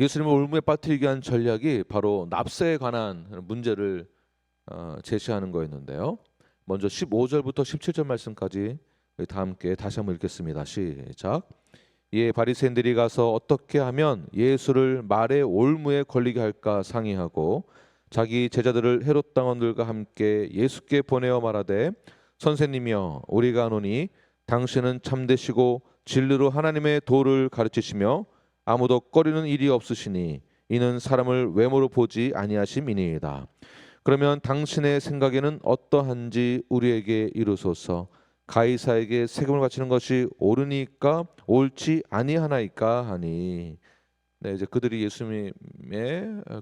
예수님을 올무에 빠뜨리기 위한 전략이 바로 납세에 관한 문제를 제시하는 거였는데요. 먼저 15절부터 17절 말씀까지 다 함께 다시 한번 읽겠습니다. 시작. 이에 바리새인들이 가서 어떻게 하면 예수를 말의 올무에 걸리게 할까 상의하고 자기 제자들을 헤롯 당원들과 함께 예수께 보내어 말하되 선생님이여 우리가 아노니 당신은 참되시고 진리로 하나님의 도를 가르치시며 아무도 꺼리는 일이 없으시니 이는 사람을 외모로 보지 아니하심이니이다. 그러면 당신의 생각에는 어떠한지 우리에게 이루소서. 가이사에게 세금을 바치는 것이 옳으니까 옳지 아니하나이까 하니. 네, 이제 그들이 예수님의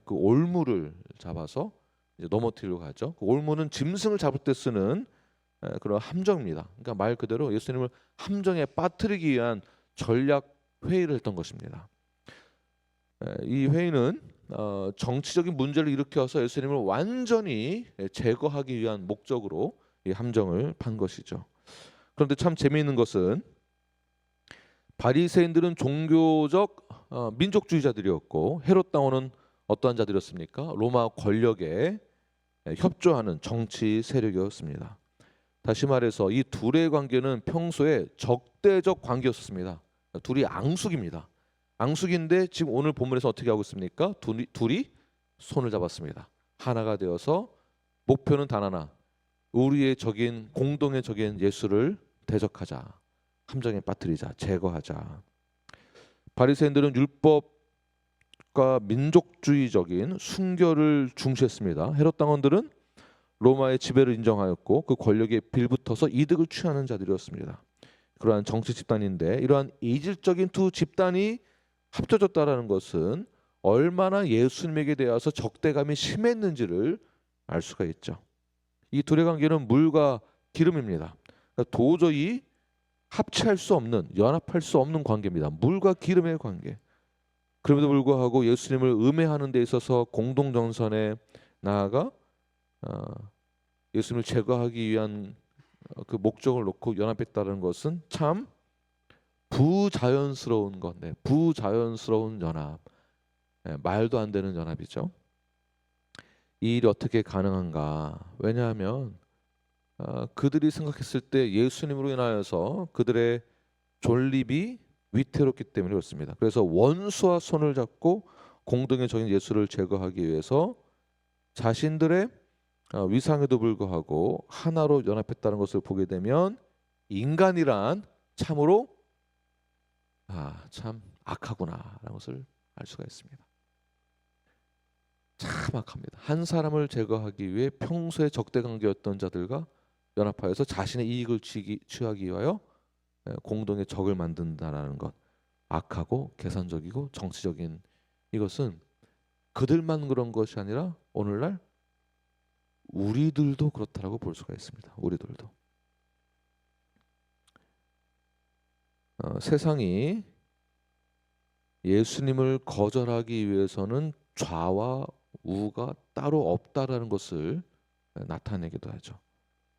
그 올무를 잡아서 이제 넘어뜨리려고 하죠. 그 올무는 짐승을 잡을 때 쓰는 그런 함정입니다. 그러니까 말 그대로 예수님을 함정에 빠뜨리기 위한 전략 회의를 했던 것입니다. 이 회의는 정치적인 문제를 일으켜서 예수님을 완전히 제거하기 위한 목적으로 이 함정을 판 것이죠. 그런데 참 재미있는 것은 바리새인들은 종교적 민족주의자들이었고 헤롯 당원은 어떠한 자들이었습니까? 로마 권력에 협조하는 정치 세력이었습니다. 다시 말해서 이 둘의 관계는 평소에 적대적 관계였습니다. 둘이 앙숙입니다. 앙숙인데 지금 오늘 본문에서 어떻게 하고 있습니까? 둘이 손을 잡았습니다. 하나가 되어서 목표는 단 하나. 우리의 적인 공동의 적인 예수를 대적하자. 함정에 빠뜨리자. 제거하자. 바리새인들은 율법과 민족주의적인 순결을 중시했습니다. 헤롯 당원들은 로마의 지배를 인정하였고 그 권력에 빌붙어서 이득을 취하는 자들이었습니다. 그러한 정치 집단인데 이러한 이질적인 두 집단이 합쳐졌다라는 것은 얼마나 예수님에게 대해서 적대감이 심했는지를 알 수가 있죠. 이 둘의 관계는 물과 기름입니다. 그러니까 도저히 합치할 수 없는, 연합할 수 없는 관계입니다. 물과 기름의 관계. 그럼에도 불구하고 예수님을 음해하는 데 있어서 공동정선에 나아가 예수님을 제거하기 위한 그 목적을 놓고 연합했다는 것은 참 부자연스러운 것, 부자연스러운 연합, 말도 안 되는 연합이죠. 이 일이 어떻게 가능한가? 왜냐하면 그들이 생각했을 때 예수님으로 인하여서 그들의 존립이 위태롭기 때문에 그렇습니다. 그래서 원수와 손을 잡고 공동의 적인 예수를 제거하기 위해서 자신들의 위상에도 불구하고 하나로 연합했다는 것을 보게 되면 인간이란 참으로 참 악하구나라는 것을 알 수가 있습니다. 참 악합니다. 한 사람을 제거하기 위해 평소에 적대관계였던 자들과 연합하여서 자신의 이익을 취하기 위하여 공동의 적을 만든다라는 것, 악하고 계산적이고 정치적인 이것은 그들만 그런 것이 아니라 오늘날 우리들도 그렇다라고 볼 수가 있습니다. 우리들도 세상이 예수님을 거절하기 위해서는 좌와 우가 따로 없다라는 것을 나타내기도 하죠.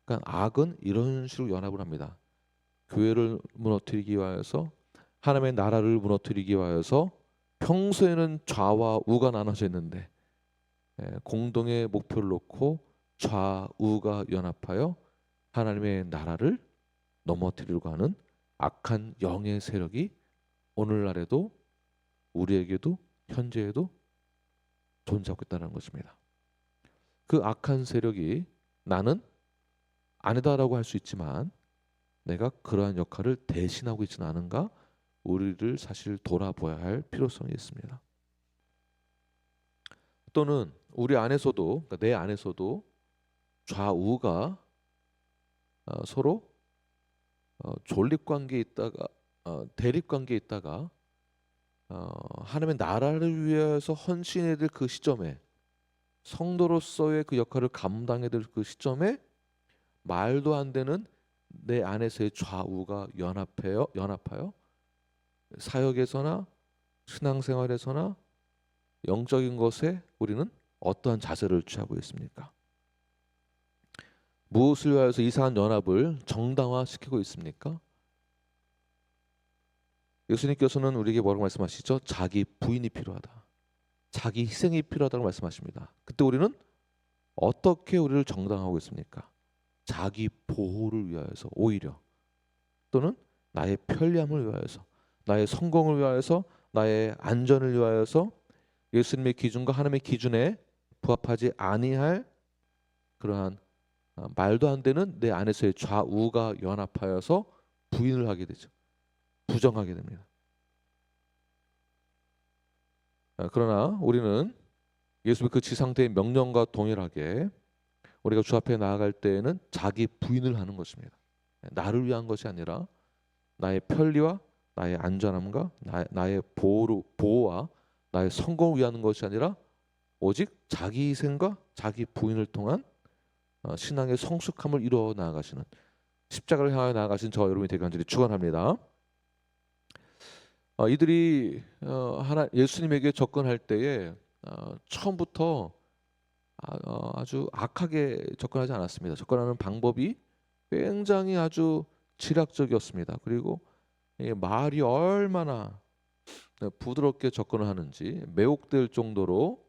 그러니까 악은 이런 식으로 연합을 합니다. 교회를 무너뜨리기 위하여서 하나님의 나라를 무너뜨리기 위하여서 평소에는 좌와 우가 나눠져 있는데 공동의 목표를 놓고 좌우가 연합하여 하나님의 나라를 넘어뜨리려고 하는 악한 영의 세력이 오늘날에도 우리에게도 현재에도 존재하고 있다는 것입니다. 그 악한 세력이 나는 아니다라고 할 수 있지만 내가 그러한 역할을 대신하고 있지는 않은가? 우리를 사실 돌아봐야 할 필요성이 있습니다. 또는 우리 안에서도, 그러니까 내 안에서도 좌우가 서로 존립관계에 있다가 대립관계에 있다가 하나님의 나라를 위해서 헌신해야 될 그 시점에 성도로서의 그 역할을 감당해야 될 그 시점에 말도 안 되는 내 안에서의 좌우가 연합하여 사역에서나 신앙생활에서나 영적인 것에 우리는 어떠한 자세를 취하고 있습니까? 무엇을 위하여서 이상한 연합을 정당화시키고 있습니까? 예수님께서는 우리에게 뭐라고 말씀하시죠? 자기 부인이 필요하다. 자기 희생이 필요하다고 말씀하십니다. 그때 우리는 어떻게 우리를 정당하고 있습니까? 자기 보호를 위하여서, 오히려 또는 나의 편리함을 위하여서, 나의 성공을 위하여서, 나의 안전을 위하여서 예수님의 기준과 하나님의 기준에 부합하지 아니할 그러한 말도 안 되는 내 안에서의 좌우가 연합하여서 부인을 하게 되죠. 부정하게 됩니다. 그러나 우리는 예수의 그 지상대의 명령과 동일하게 우리가 주 앞에 나아갈 때에는 자기 부인을 하는 것입니다. 나를 위한 것이 아니라 나의 편리와 나의 안전함과 나의 보호와 나의 성공을 위한 것이 아니라 오직 자기 희생과 자기 부인을 통한 신앙의 성숙함을 이루어 나아가시는, 십자가를 향하여 나아가신 저 여러분이 되기 간절히 축원합니다. 이들이 예수님에게 접근할 때에 처음부터 아주 악하게 접근하지 않았습니다. 접근하는 방법이 굉장히 아주 지략적이었습니다. 그리고 이 말이 얼마나 부드럽게 접근을 하는지 매혹될 정도로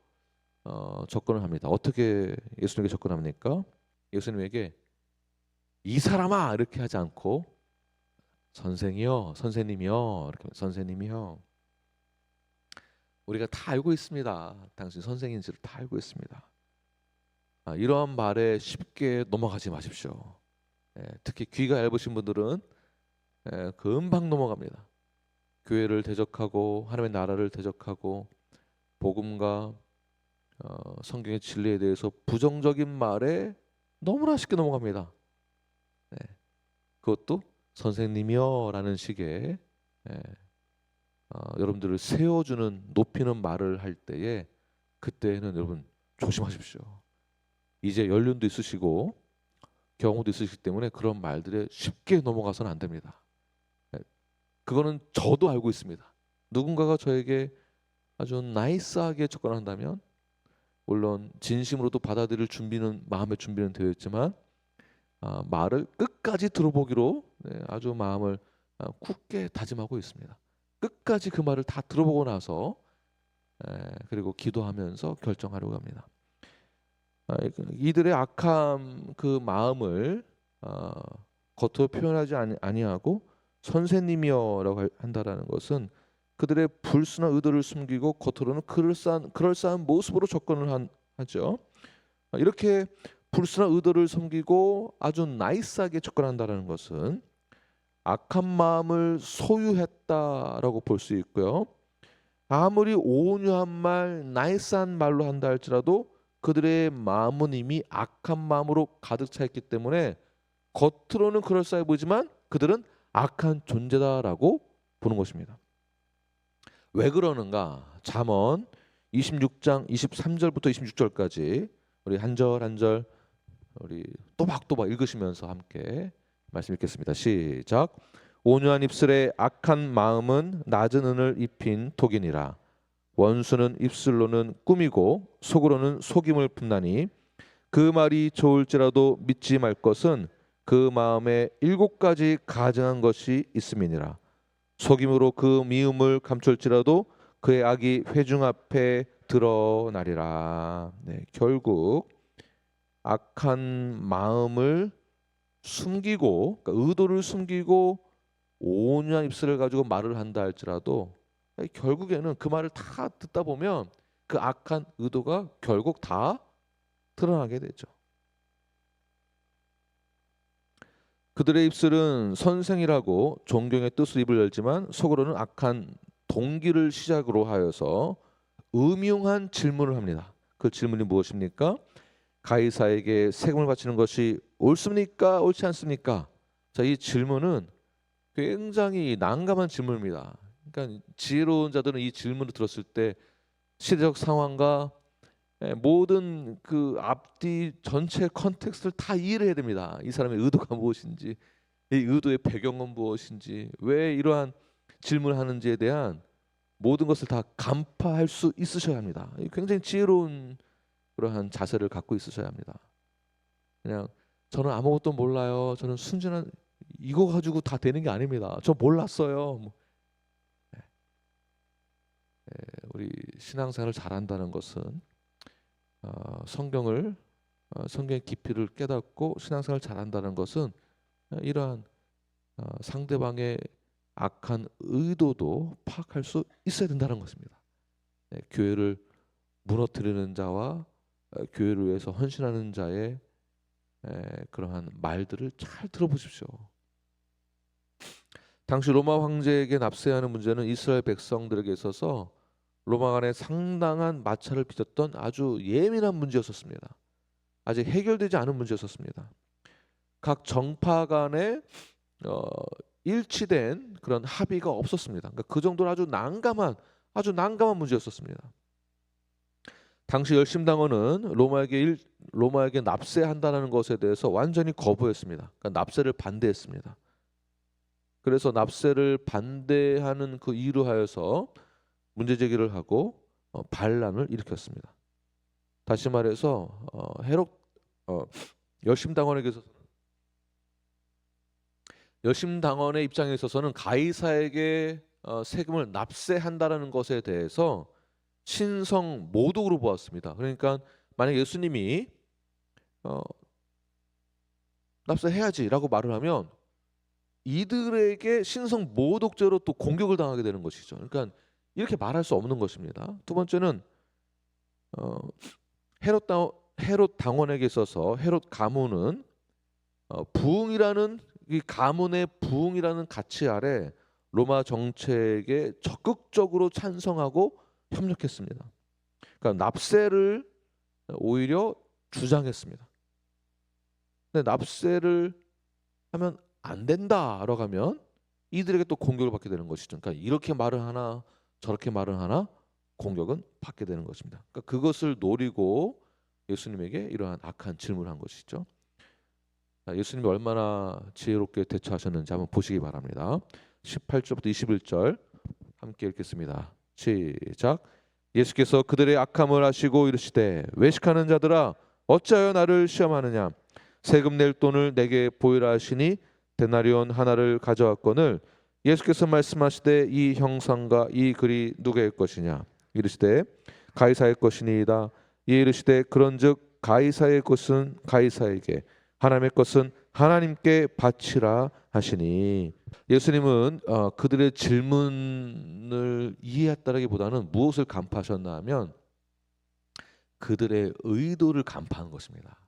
접근을 합니다. 어떻게 예수님에게 접근합니까? 예수님에게 이 사람아 이렇게 하지 않고 선생이요, 선생님이요, 이렇게 선생님이요. 우리가 다 알고 있습니다. 당신 선생인지를 다 알고 있습니다. 이러한 말에 쉽게 넘어가지 마십시오. 특히 귀가 얇으신 분들은 금방 넘어갑니다. 교회를 대적하고 하나님의 나라를 대적하고 복음과 성경의 진리에 대해서 부정적인 말에 너무나 쉽게 넘어갑니다. 그것도 선생님이요라는 식의 여러분들을 세워주는, 높이는 말을 할 때에, 그때는 여러분 조심하십시오. 이제 연륜도 있으시고 경험도 있으시기 때문에 그런 말들에 쉽게 넘어가서는 안 됩니다. 그거는 저도 알고 있습니다. 누군가가 저에게 아주 나이스하게 접근한다면 물론 진심으로도 받아들일 준비는, 마음의 준비는 되어 있지만 말을 끝까지 들어보기로 아주 마음을 굳게 다짐하고 있습니다. 끝까지 그 말을 다 들어보고 나서 그리고 기도하면서 결정하려고 합니다. 이들의 악한 그 마음을 겉으로 표현하지 아니하고 선생님이여라고 한다라는 것은 그들의 불순한 의도를 숨기고 겉으로는 그럴싸한 모습으로 접근을 하죠. 이렇게 불순한 의도를 숨기고 아주 나이스하게 접근한다는 것은 악한 마음을 소유했다라고 볼 수 있고요. 아무리 온유한 말, 나이스한 말로 한다 할지라도 그들의 마음은 이미 악한 마음으로 가득 차 있기 때문에 겉으로는 그럴싸해 보이지만 그들은 악한 존재다라고 보는 것입니다. 왜 그러는가? 잠언 26장 23절부터 26절까지 우리 한 절 한 절 우리 또박또박 읽으시면서 함께 말씀 읽겠습니다. 시작. 온유한 입술에 악한 마음은 낮은 은을 입힌 독이니라. 원수는 입술로는 꾸미고 속으로는 속임을 품나니 그 말이 좋을지라도 믿지 말 것은 그 마음에 7가지 가증한 것이 있음이니라. 속임으로 그 미움을 감출지라도 그의 악이 회중 앞에 드러나리라. 결국 악한 마음을 숨기고, 그러니까 의도를 숨기고 온유한 입술을 가지고 말을 한다 할지라도 결국에는 그 말을 다 듣다 보면 그 악한 의도가 결국 다 드러나게 되죠. 그들의 입술은 선생이라고 존경의 뜻으로 입을 열지만 속으로는 악한 동기를 시작으로 하여서 음흉한 질문을 합니다. 그 질문이 무엇입니까? 가이사에게 세금을 바치는 것이 옳습니까? 옳지 않습니까? 자, 이 질문은 굉장히 난감한 질문입니다. 그러니까 지혜로운 자들은 이 질문을 들었을 때 시대적 상황과 모든 그 앞뒤 전체 컨텍스트를 다 이해를 해야 됩니다. 이 사람의 의도가 무엇인지, 이 의도의 배경은 무엇인지, 왜 이러한 질문을 하는지에 대한 모든 것을 다 간파할 수 있으셔야 합니다. 굉장히 지혜로운 그러한 자세를 갖고 있으셔야 합니다. 그냥 저는 아무것도 몰라요, 저는 순진한, 이거 가지고 다 되는 게 아닙니다. 저 몰랐어요. 우리 신앙생활을 잘한다는 것은 성경의 깊이를 깨닫고 신앙생활을 잘한다는 것은 이러한 상대방의 악한 의도도 파악할 수 있어야 된다는 것입니다. 교회를 무너뜨리는 자와 교회를 위해서 헌신하는 자의 그러한 말들을 잘 들어보십시오. 당시 로마 황제에게 납세하는 문제는 이스라엘 백성들에게 있어서 로마 간에 상당한 마찰을 빚었던 아주 예민한 문제였었습니다. 아직 해결되지 않은 문제였었습니다. 각 정파 간에 일치된 그런 합의가 없었습니다. 그러니까 그 정도로 아주 난감한 문제였었습니다. 당시 열심당원은 로마에게 납세한다는 것에 대해서 완전히 거부했습니다. 그러니까 납세를 반대했습니다. 그래서 납세를 반대하는 그 이유로 하여서 문제 제기를 하고 반란을 일으켰습니다. 다시 말해서 열심당원의 입장에 있어서는 가이사에게 세금을 납세한다는 것에 대해서 신성 모독으로 보았습니다. 그러니까 만약 예수님이 납세해야지라고 말을 하면 이들에게 신성 모독죄로 또 공격을 당하게 되는 것이죠. 그러니까 이렇게 말할 수 없는 것입니다. 두 번째는 헤롯 당원에게 있어서 헤롯 가문은 부흥이라는 이 가문의 부흥이라는 가치 아래 로마 정책에 적극적으로 찬성하고 협력했습니다. 그러니까 납세를 오히려 주장했습니다. 근데 납세를 하면 안 된다라고 하면 이들에게 또 공격을 받게 되는 것이죠. 그러니까 이렇게 말을 하나 저렇게 말을 하나 공격은 받게 되는 것입니다. 그러니까 그것을 노리고 예수님에게 이러한 악한 질문을 한 것이죠. 예수님이 얼마나 지혜롭게 대처하셨는지 한번 보시기 바랍니다. 18절부터 21절 함께 읽겠습니다. 시작. 예수께서 그들의 악함을 아시고 이르시되 외식하는 자들아 어찌하여 나를 시험하느냐. 세금 낼 돈을 내게 보이라 하시니 데나리온 하나를 가져왔거늘 예수께서 말씀하시되 이 형상과 이 글이 누구의 것이냐. 이르시되 가이사의 것이니이다. 이에 이르시되 그런즉 가이사의 것은 가이사에게 하나님의 것은 하나님께 바치라 하시니. 예수님은 그들의 질문을 이해했다라기보다는 무엇을 간파하셨나 하면 그들의 의도를 간파한 것입니다.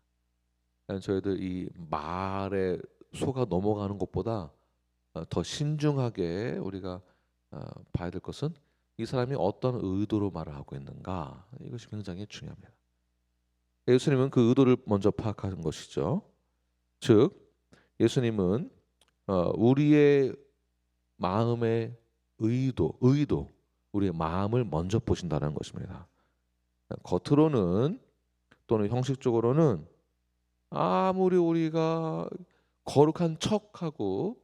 저희들 이 말에 속아 넘어가는 것보다 더 신중하게 우리가 봐야 될 것은 이 사람이 어떤 의도로 말을 하고 있는가, 이것이 굉장히 중요합니다. 예수님은 그 의도를 먼저 파악하는 것이죠. 즉 예수님은 우리의 마음의 의도, 우리의 마음을 먼저 보신다는 것입니다. 겉으로는 또는 형식적으로는 아무리 우리가 거룩한 척하고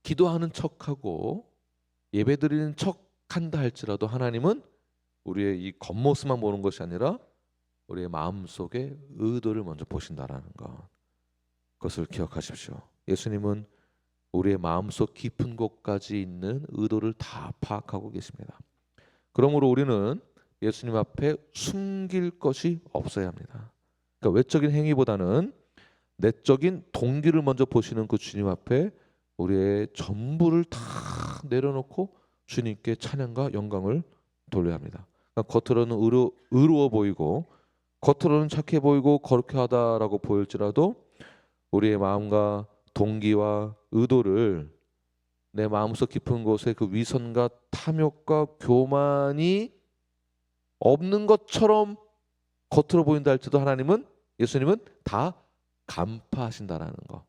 기도하는 척하고 예배드리는 척한다 할지라도 하나님은 우리의 이 겉모습만 보는 것이 아니라 우리의 마음속의 의도를 먼저 보신다라는 것, 그것을 기억하십시오. 예수님은 우리의 마음속 깊은 곳까지 있는 의도를 다 파악하고 계십니다. 그러므로 우리는 예수님 앞에 숨길 것이 없어야 합니다. 그러니까 외적인 행위보다는 내적인 동기를 먼저 보시는 그 주님 앞에 우리의 전부를 다 내려놓고 주님께 찬양과 영광을 돌려야 합니다. 그러니까 겉으로는 의로워 보이고 겉으로는 착해 보이고 거룩해 하다라고 보일지라도 우리의 마음과 동기와 의도를 내 마음속 깊은 곳에 그 위선과 탐욕과 교만이 없는 것처럼 겉으로 보인다 할지라도 예수님은 다 간파하신다라는 거.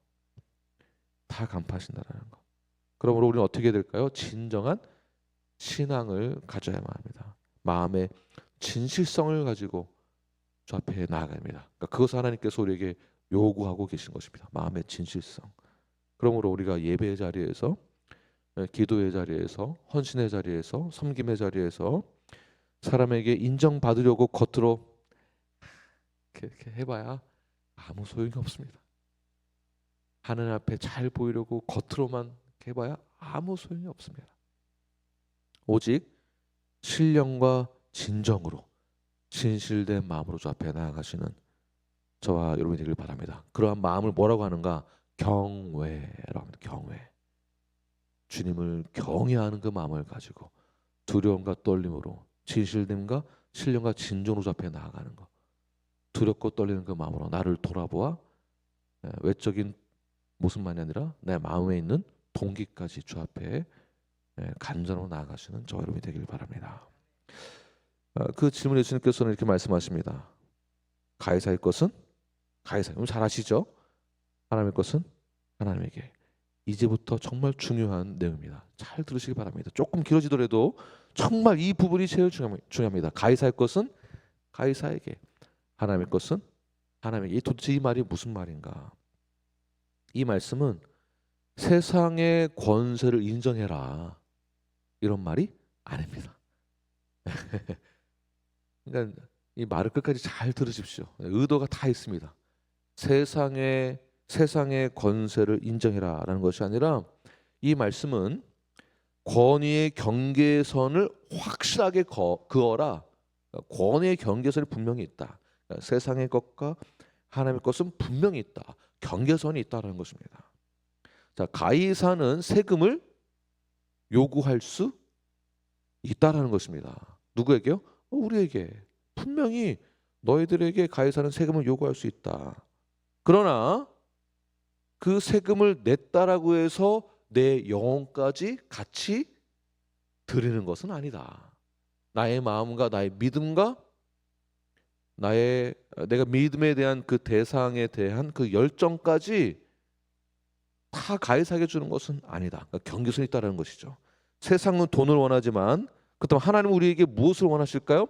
다 간파하신다라는 거. 그러므로 우리는 어떻게 해야 될까요? 진정한 신앙을 가져야만 합니다. 마음의 진실성을 가지고 주 앞에 나아가야 합니다. 그러니까 그것을 하나님께서 우리에게 요구하고 계신 것입니다. 마음의 진실성. 그러므로 우리가 예배의 자리에서, 기도의 자리에서, 헌신의 자리에서, 섬김의 자리에서 사람에게 인정받으려고 겉으로 이렇게 해봐야 아무 소용이 없습니다. 하나님 앞에 잘 보이려고 겉으로만 해봐야 아무 소용이 없습니다. 오직 신령과 진정으로 진실된 마음으로 주 앞에 나아가시는 저와 여러분이 되길 바랍니다. 그러한 마음을 뭐라고 하는가? 경외라고 합니다. 경외. 주님을 경외하는 그 마음을 가지고 두려움과 떨림으로 진실됨과 신령과 진정으로 주 앞에 나아가는 것. 두렵고 떨리는 그 마음으로 나를 돌아보아 외적인 모습만이 아니라 내 마음에 있는 동기까지 주 앞에 간절하게 나아가시는 저와 여러분이 되길 바랍니다. 그 질문에 예수님께서는 이렇게 말씀하십니다. 가이사의 것은 가이사. 여러분 잘 아시죠? 하나님의 것은 하나님에게. 이제부터 정말 중요한 내용입니다. 잘 들으시기 바랍니다. 조금 길어지더라도 정말 이 부분이 제일 중요합니다. 가이사의 것은 가이사에게, 하나님의 것은 하나님에게. 도대체 이 말이 무슨 말인가? 이 말씀은 세상의 권세를 인정해라 이런 말이 아닙니다. 그러니까 이 말을 끝까지 잘 들으십시오. 의도가 다 있습니다. 세상의 권세를 인정해라라는 것이 아니라 이 말씀은 권위의 경계선을 확실하게 그어라. 권위의 경계선이 분명히 있다. 그러니까 세상의 것과 하나님의 것은 분명히 있다. 경계선이 있다는 것입니다. 자, 가이사는 세금을 요구할 수 있다라는 것입니다. 누구에게요? 우리에게. 분명히 너희들에게 가이사는 세금을 요구할 수 있다. 그러나 그 세금을 냈다라고 해서 내 영혼까지 같이 드리는 것은 아니다. 나의 마음과 나의 믿음과 내가 믿음에 대한 그 대상에 대한 그 열정까지 다 가이사에게 주는 것은 아니다. 그러니까 경계선이 있다는 것이죠. 세상은 돈을 원하지만 그렇다면 하나님은 우리에게 무엇을 원하실까요?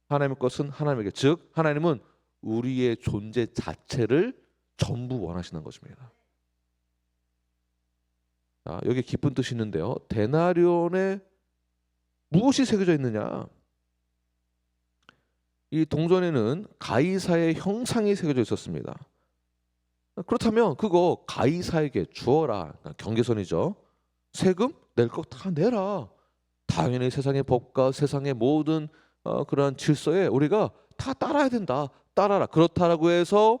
하나님의 것은 하나님에게, 즉 하나님은 우리의 존재 자체를 전부 원하시는 것입니다. 자, 여기 깊은 뜻이 있는데요. 데나리온에 무엇이 새겨져 있느냐? 이 동전에는 가이사의 형상이 새겨져 있었습니다. 그렇다면 그거 가이사에게 주어라. 경계선이죠. 세금 낼 거 다 내라. 당연히 세상의 법과 세상의 모든 그러한 질서에 우리가 다 따라야 된다. 따라라. 그렇다라고 해서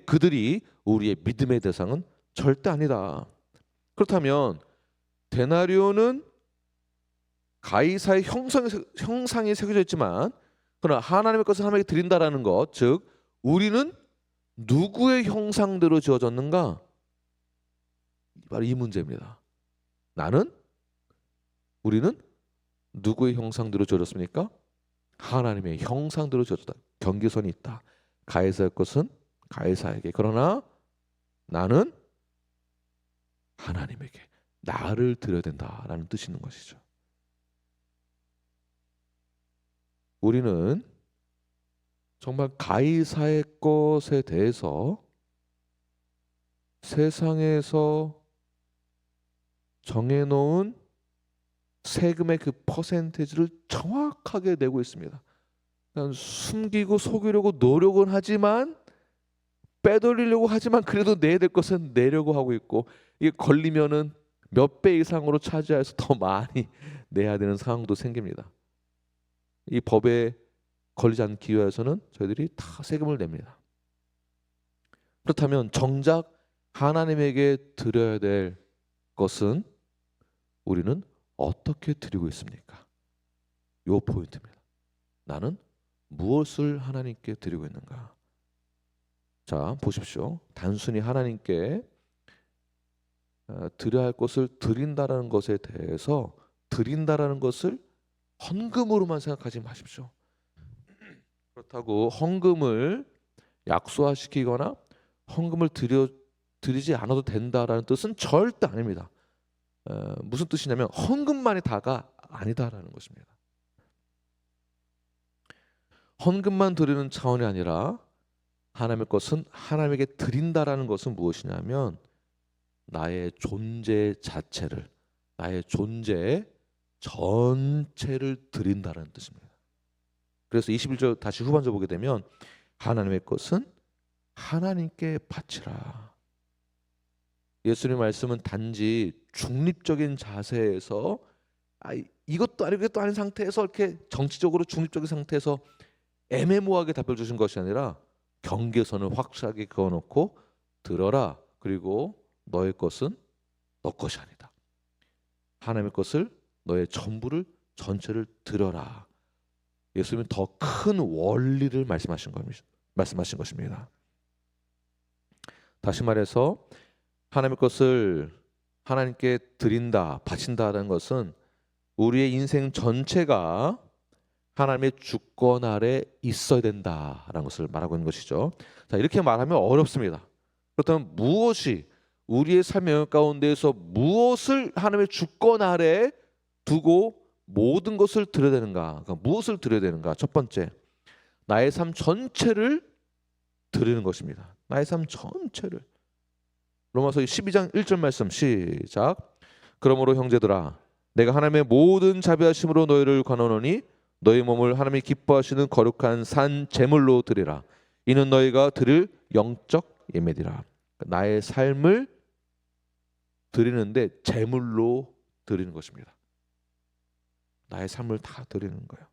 그들이 우리의 믿음의 대상은 절대 아니다. 그렇다면 데나리온은 가이사의 형상이 새겨져 있지만 그러나 하나님의 것을 하나님께 드린다라는 것, 즉 우리는 누구의 형상대로 지어졌는가? 바로 이 문제입니다. 우리는 누구의 형상대로 지어졌습니까? 하나님의 형상대로 지어졌다. 경계선이 있다. 가이사의 것은 가이사에게, 그러나 나는 하나님에게 나를 드려야 된다라는 뜻이 있는 것이죠. 우리는 정말 가이사의 것에 대해서 세상에서 정해놓은 세금의 그 퍼센테이지를 정확하게 내고 있습니다. 숨기고 속이려고 노력은 하지만, 빼돌리려고 하지만 그래도 내야 될 것은 내려고 하고 있고, 이게 걸리면은 몇 배 이상으로 차지해서 더 많이 내야 되는 상황도 생깁니다. 이 법에 걸리지 않기 위해서는 저희들이 다 세금을 냅니다. 그렇다면 정작 하나님에게 드려야 될 것은 우리는 어떻게 드리고 있습니까? 요 포인트입니다. 나는 무엇을 하나님께 드리고 있는가? 자, 보십시오. 단순히 하나님께 드려야 할 것을 드린다라는 것에 대해서, 드린다라는 것을 헌금으로만 생각하지 마십시오. 그렇다고 헌금을 약소화시키거나 헌금을 드리지 않아도 된다라는 뜻은 절대 아닙니다. 무슨 뜻이냐면 헌금만이 다가 아니다라는 것입니다. 헌금만 드리는 차원이 아니라 하나님의 것은 하나님에게 드린다라는 것은 무엇이냐면 나의 존재 자체를, 나의 존재 전체를 드린다라는 뜻입니다. 그래서 21절 다시 후반절 보게 되면 하나님의 것은 하나님께 바치라. 예수님의 말씀은 단지 중립적인 자세에서 이것도 아니고 이것도 아닌 상태에서 이렇게 정치적으로 중립적인 상태에서 애매모호하게 답을 주신 것이 아니라 경계선을 확실하게 그어놓고 들어라. 그리고 너의 것은 너 것이 아니다. 하나님의 것을 너의 전부를 전체를 들어라. 예수님은 더 큰 원리를 말씀하신 것입니다. 다시 말해서 하나님의 것을 하나님께 드린다, 바친다라는 것은 우리의 인생 전체가 하나님의 주권 아래 있어야 된다라는 것을 말하고 있는 것이죠. 자, 이렇게 말하면 어렵습니다. 그렇다면 무엇이 우리의 삶의 가운데에서 무엇을 하나님의 주권 아래 두고 모든 것을 드려야 되는가? 그러니까 무엇을 드려야 되는가? 첫 번째, 나의 삶 전체를 드리는 것입니다. 나의 삶 전체를. 로마서 12장 1절 말씀 시작. 그러므로 형제들아, 내가 하나님의 모든 자비하심으로 너희를 권하노니 너희 몸을 하나님이 기뻐하시는 거룩한 산 제물로 드리라. 이는 너희가 드릴 영적 예배니라. 나의 삶을 드리는데 제물로 드리는 것입니다. 나의 삶을 다 드리는 거예요.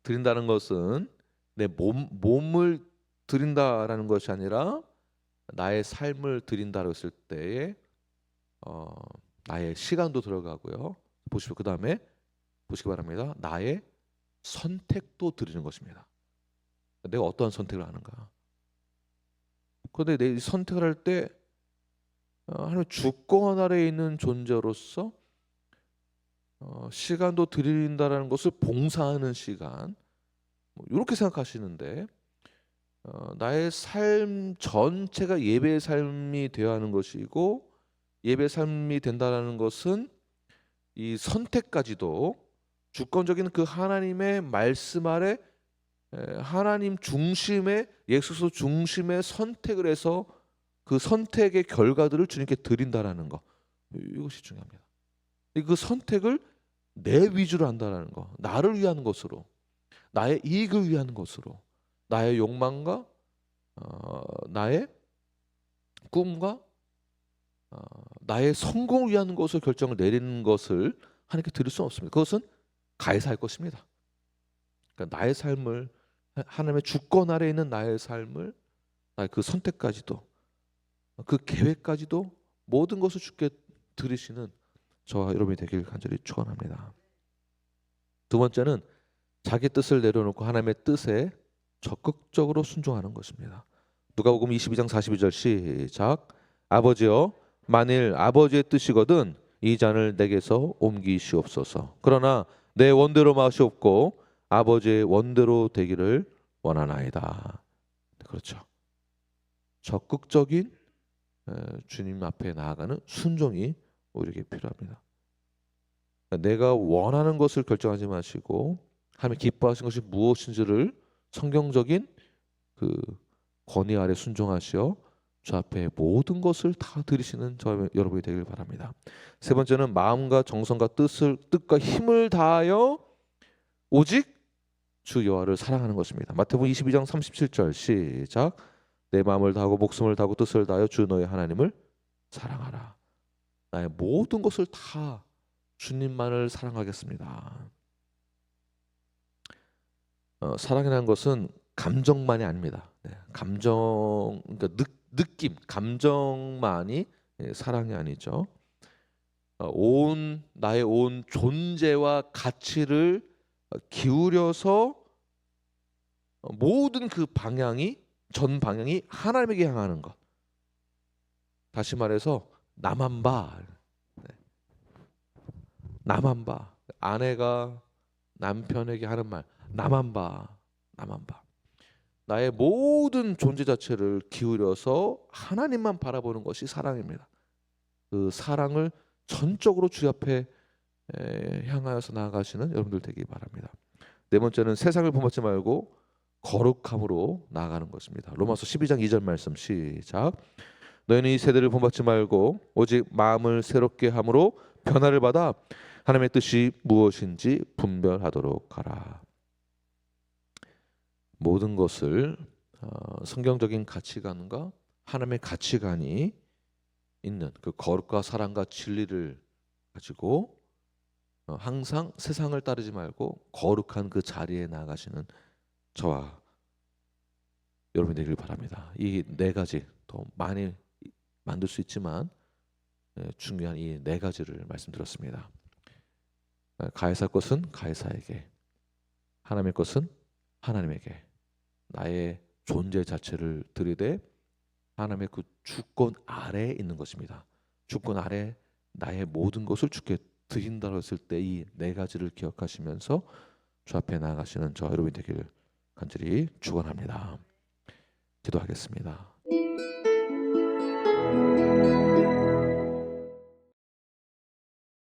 드린다는 것은 내 몸을 드린다라는 것이 아니라 나의 삶을 드린다고 했을 때에 나의 시간도 들어가고요. 보시고 그 다음에 보시기 바랍니다. 나의 선택도 드리는 것입니다. 내가 어떠한 선택을 하는가. 그런데 내 선택을 할 때 하나님의 주권 아래에 있는 존재로서 시간도 드린다라는 것을 봉사하는 시간, 이렇게 생각하시는데 나의 삶 전체가 예배의 삶이 되어야 하는 것이고, 예배의 삶이 된다는 것은 이 선택까지도 주권적인 그 하나님의 말씀 아래 하나님 중심의, 예수 중심의 선택을 해서 그 선택의 결과들을 주님께 드린다라는 거, 이것이 중요합니다. 그 선택을 내 위주로 한다는 거, 나를 위한 것으로, 나의 이익을 위한 것으로, 나의 욕망과 나의 꿈과 나의 성공을 위한 것을 결정을 내리는 것을 하나님께 드릴 수는 없습니다. 그것은 가해사할 것입니다. 그러니까 나의 삶을, 하나님의 주권 아래에 있는 나의 삶을, 나의 그 선택까지도, 그 계획까지도 모든 것을 주께 드리시는 저와 여러분이 되길 간절히 축원합니다. 두 번째는 자기 뜻을 내려놓고 하나님의 뜻에 적극적으로 순종하는 것입니다. 누가복음 22장 42절 시작. 아버지여, 만일 아버지의 뜻이거든 이 잔을 내게서 옮기시옵소서. 그러나 내 원대로 마시옵고 아버지의 원대로 되기를 원하나이다. 그렇죠. 적극적인 주님 앞에 나아가는 순종이 우리에게 필요합니다. 내가 원하는 것을 결정하지 마시고 하나님 기뻐하신 것이 무엇인지를 성경적인 그 권위 아래 순종하시어 주 앞에 모든 것을 다 드리시는 저 여러분이 되길 바랍니다. 세 번째는 마음과 정성과 뜻과 힘을 다하여 오직 주 여호와를 사랑하는 것입니다. 마태복음 22장 37절 시작. 내 마음을 다하고 목숨을 다하고 뜻을 다하여 주 너의 하나님을 사랑하라. 나의 모든 것을 다 주님만을 사랑하겠습니다. 사랑이라는 것은 감정만이 아닙니다. 감정, 그러니까 느낌, 감정만이 사랑이 아니죠. 나의 온 존재와 가치를 기울여서 모든 그 전 방향이 하나님에게 향하는 것. 다시 말해서 나만 봐. 나만 봐. 아내가 남편에게 하는 말, 나만 봐. 나만 봐. 나의 모든 존재 자체를 기울여서 하나님만 바라보는 것이 사랑입니다. 그 사랑을 전적으로 주 앞에 향하여서 나아가시는 여러분들 되기 바랍니다. 네 번째는 세상을 본받지 말고 거룩함으로 나아가는 것입니다. 로마서 12장 2절 말씀 시작. 너희는 이 세대를 본받지 말고 오직 마음을 새롭게 함으로 변화를 받아 하나님의 뜻이 무엇인지 분별하도록 하라. 모든 것을 성경적인 가치관과 하나님의 가치관이 있는 그 거룩과 사랑과 진리를 가지고 항상 세상을 따르지 말고 거룩한 그 자리에 나아가시는 저와 여러분이 되길 바랍니다. 이 네 가지 더 많이 만들 수 있지만 중요한 이 네 가지를 말씀드렸습니다. 가해사 것은 가해사에게, 하나님의 것은 하나님에게, 나의 존재 자체를 들이대 하나님의 그 주권 아래에 있는 것입니다. 주권 아래 나의 모든 것을 주께 드린다고 했을 때 이 네 가지를 기억하시면서 주 앞에 나아가시는 저 여러분이 되길 간절히 축원합니다. 기도하겠습니다.